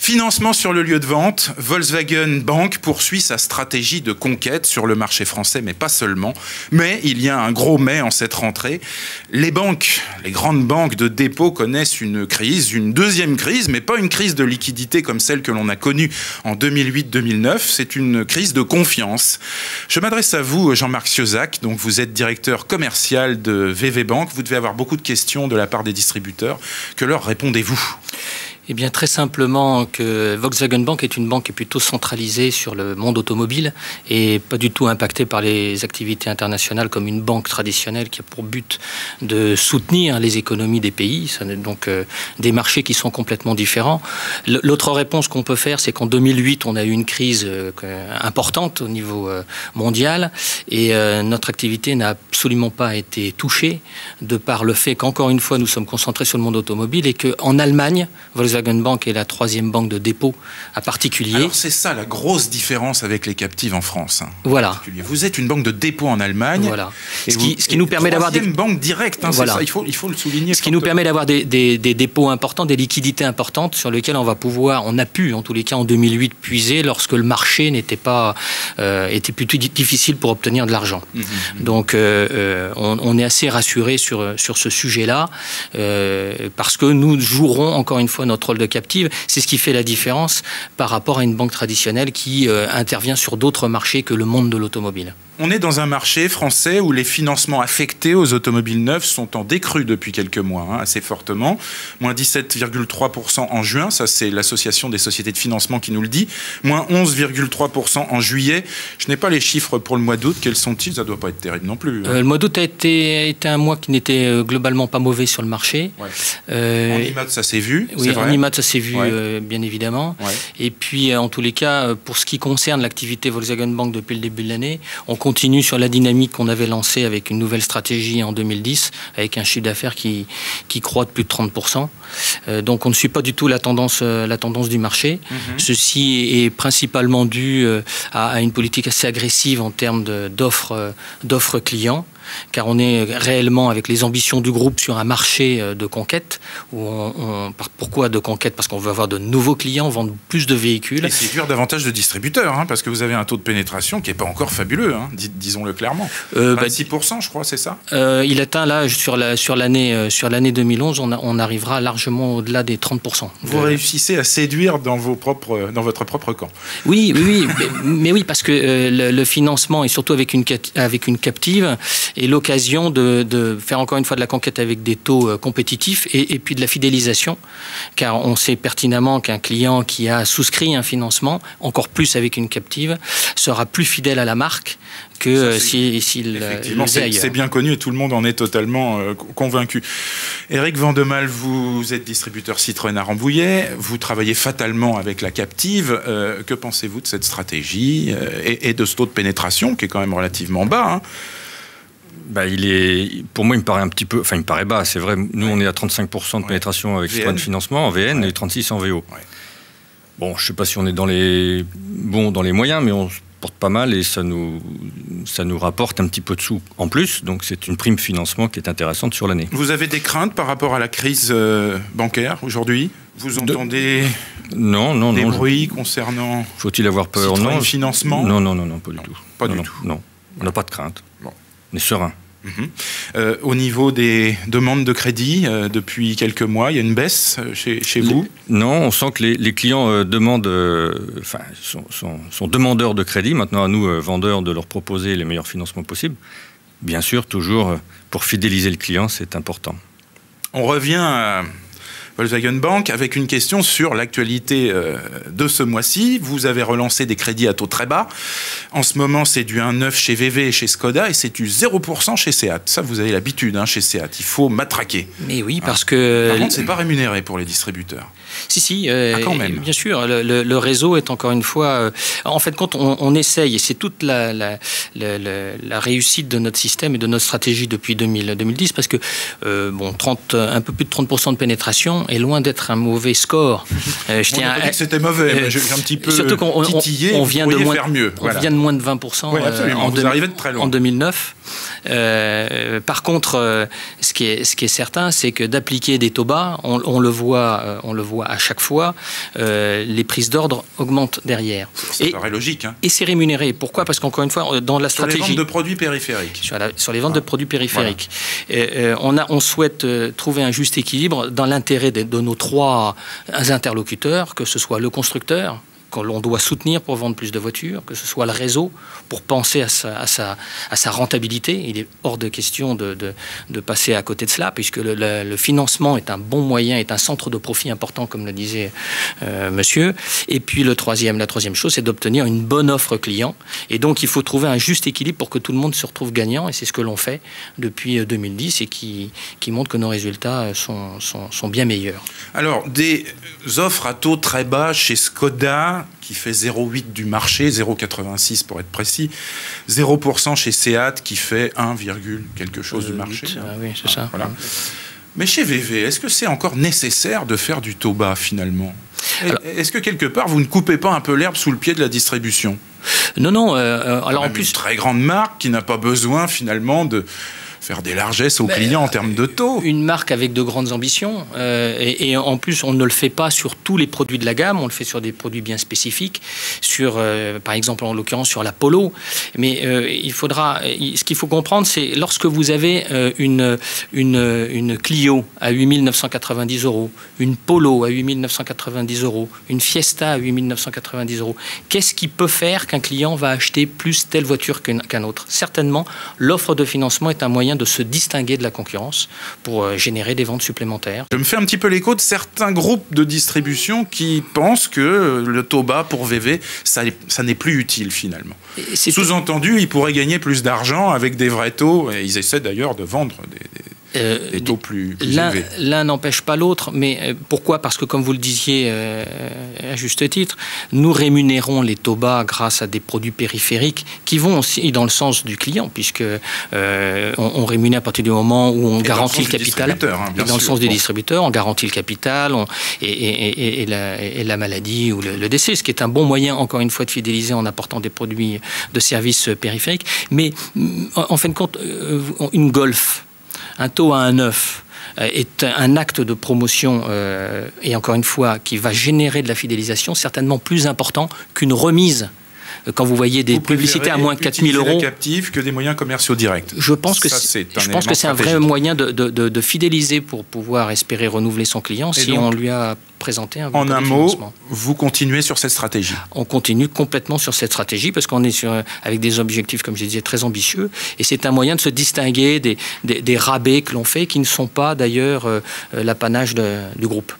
Financement sur le lieu de vente, Volkswagen Bank poursuit sa stratégie de conquête sur le marché français, mais pas seulement. Mais il y a un gros mais en cette rentrée. Les banques, les grandes banques de dépôt connaissent une crise, une deuxième crise, mais pas une crise de liquidité comme celle que l'on a connue en 2008-2009. C'est une crise de confiance. Je m'adresse à vous, Jean-Marc Sieuzac, donc vous êtes directeur commercial de VV Bank. Vous devez avoir beaucoup de questions de la part des distributeurs. Que leur répondez-vous ? Eh bien, très simplement que Volkswagen Bank est une banque qui est plutôt centralisée sur le monde automobile et pas du tout impactée par les activités internationales comme une banque traditionnelle qui a pour but de soutenir les économies des pays. Ça n'est donc des marchés qui sont complètement différents. L'autre réponse qu'on peut faire, c'est qu'en 2008, on a eu une crise importante au niveau mondial et notre activité n'a absolument pas été touchée de par le fait qu'encore une fois, nous sommes concentrés sur le monde automobile et qu'en Allemagne, Volkswagen Bank est la troisième banque de dépôt à particulier. Alors c'est ça la grosse différence avec les captives en France. Voilà. Vous êtes une banque de dépôt en Allemagne. Voilà. Ce qui nous permet d'avoir des banques directes. Voilà. Ça, il faut le souligner. Ce qui nous permet d'avoir des dépôts importants, des liquidités importantes sur lesquelles on a pu en tous les cas en 2008 puiser lorsque le marché était plutôt difficile pour obtenir de l'argent. Donc on est assez rassuré sur ce sujet-là parce que nous jouerons encore une fois notre rôle de captive. C'est ce qui fait la différence par rapport à une banque traditionnelle qui intervient sur d'autres marchés que le monde de l'automobile. On est dans un marché français où les financements affectés aux automobiles neuves sont en décrue depuis quelques mois, assez fortement. Moins 17,3% en juin, ça c'est l'association des sociétés de financement qui nous le dit. Moins 11,3% en juillet. Je n'ai pas les chiffres pour le mois d'août. Quels sont-ils ? Ça ne doit pas être terrible non plus. Le mois d'août a été un mois qui n'était globalement pas mauvais sur le marché. Ouais. En IMAT, ça s'est vu. Oui, en IMAT, ça s'est vu, bien évidemment. Ouais. Et puis, en tous les cas, pour ce qui concerne l'activité Volkswagen Bank depuis le début de l'année, on continue sur la dynamique qu'on avait lancée avec une nouvelle stratégie en 2010, avec un chiffre d'affaires qui croît de plus de 30%. Donc, on ne suit pas du tout la tendance du marché. Ceci est principalement dû à une politique assez agressive en termes d'offres clients, car on est réellement avec les ambitions du groupe sur un marché de conquête. Pourquoi de conquête ? Parce qu'on veut avoir de nouveaux clients, vendre plus de véhicules. Et séduire davantage de distributeurs, parce que vous avez un taux de pénétration qui n'est pas encore fabuleux, disons-le clairement. 26%, je crois, c'est ça ? Il atteint là, sur l'année 2011, on arrivera largement au-delà des 30%. Vous réussissez à séduire dans votre propre camp. Oui, mais oui, parce que le financement, et surtout avec une captive, est l'occasion de faire encore une fois de la conquête avec des taux compétitifs et puis de la fidélisation, car on sait pertinemment qu'un client qui a souscrit un financement, encore plus avec une captive, sera plus fidèle à la marque que s'il effectivement, c'est bien connu et tout le monde en est totalement convaincu. Éric Vandemal, vous êtes distributeur Citroën à Rambouillet, vous travaillez fatalement avec la captive. Que pensez-vous de cette stratégie et de ce taux de pénétration qui est quand même relativement bas, pour moi, il me paraît il me paraît bas, c'est vrai. Nous, on est à 35% de pénétration avec Citroën Financement en VN et 36% en VO. Ouais. Bon, je ne sais pas si on est dans les moyens, mais on se porte pas mal et ça nous rapporte un petit peu de sous en plus. Donc, c'est une prime financement qui est intéressante sur l'année. Vous avez des craintes par rapport à la crise bancaire aujourd'hui ? Vous entendez des bruits concernant... Faut-il avoir peur ? Citroën Financement ? Non, pas du tout. Pas du tout. Non, on n'a pas de crainte. Bon. On est serein. Au niveau des demandes de crédit, depuis quelques mois, il y a une baisse chez vous ? Non, on sent que les clients sont demandeurs de crédit. Maintenant, à nous, vendeurs, de leur proposer les meilleurs financements possibles. Bien sûr, toujours, pour fidéliser le client, c'est important. On revient à Volkswagen Bank avec une question sur l'actualité de ce mois-ci. Vous avez relancé des crédits à taux très bas. En ce moment, c'est du 1,9 chez VV et chez Skoda et c'est du 0% chez Seat. Ça, vous avez l'habitude chez Seat. Il faut matraquer. Mais oui, parce que... Par contre, c'est pas rémunéré pour les distributeurs. Si, quand même. Bien sûr. Le réseau est encore une fois... en fait, quand on essaye, et c'est toute la réussite de notre système et de notre stratégie depuis 2010, parce que un peu plus de 30% de pénétration est loin d'être un mauvais score. Je tiens à dire que c'était mauvais, mais j'ai un petit peu titillé. On vient de moins de 20% vous arrivez de très loin. En 2009. Par contre, ce qui est certain, c'est que d'appliquer des taux bas, on le voit à chaque fois, les prises d'ordre augmentent derrière. Ça paraît logique. Hein. Et c'est rémunéré. Pourquoi? Parce qu'encore une fois, dans la stratégie... Sur les ventes de produits périphériques. Sur les ventes de produits périphériques. Voilà. On souhaite trouver un juste équilibre dans l'intérêt de nos trois interlocuteurs, que ce soit le constructeur, que l'on doit soutenir pour vendre plus de voitures, que ce soit le réseau pour penser à sa rentabilité. Il est hors de question de passer à côté de cela, puisque le financement est un bon moyen, est un centre de profit important, comme le disait monsieur. Et puis la troisième chose, c'est d'obtenir une bonne offre client. Et donc il faut trouver un juste équilibre pour que tout le monde se retrouve gagnant. Et c'est ce que l'on fait depuis 2010 et qui montre que nos résultats sont bien meilleurs. Alors, des offres à taux très bas chez Skoda, qui fait 0,8 du marché, 0,86 pour être précis, 0% chez Seat qui fait 1, quelque chose du marché. Oui, c'est ça. Voilà. Mais chez VV, est-ce que c'est encore nécessaire de faire du taux bas finalement? Est-ce que quelque part vous ne coupez pas un peu l'herbe sous le pied de la distribution? Non. Alors en plus, une très grande marque qui n'a pas besoin finalement de faire des largesses aux clients en termes de taux. Une marque avec de grandes ambitions. Et en plus, on ne le fait pas sur tous les produits de la gamme, on le fait sur des produits bien spécifiques, par exemple, en l'occurrence, sur la Polo. Mais ce qu'il faut comprendre, c'est lorsque vous avez une Clio à 8 990 €, une Polo à 8 990 €, une Fiesta à 8 990 €, qu'est-ce qui peut faire qu'un client va acheter plus telle voiture qu'un autre? Certainement, l'offre de financement est un moyen de se distinguer de la concurrence pour générer des ventes supplémentaires. Je me fais un petit peu l'écho de certains groupes de distribution qui pensent que le taux bas pour VV, ça n'est plus utile finalement. Sous-entendu, ils pourraient gagner plus d'argent avec des vrais taux, et ils essaient d'ailleurs de vendre des taux plus élevés. L'un n'empêche pas l'autre, mais pourquoi? Parce que, comme vous le disiez à juste titre, nous rémunérons les taux bas grâce à des produits périphériques qui vont aussi dans le sens du client, puisque on rémunère à partir du moment où on garantit le capital. Et dans le sens des distributeurs, on garantit le capital et la maladie ou le décès, ce qui est un bon moyen, encore une fois, de fidéliser en apportant des produits de services périphériques. Mais en fin de compte, une Golf, un taux à 1,9 est un acte de promotion et encore une fois qui va générer de la fidélisation certainement plus important qu'une remise. Quand vous voyez des publicités à moins de 4 000 €, captifs que des moyens commerciaux directs. Je pense que c'est un vrai moyen de fidéliser pour pouvoir espérer renouveler son client si on lui a présenté un bon En un mot, vous continuez sur cette stratégie? On continue complètement sur cette stratégie parce qu'on est avec des objectifs, comme je disais, très ambitieux. Et c'est un moyen de se distinguer des rabais que l'on fait qui ne sont pas d'ailleurs l'apanage du groupe.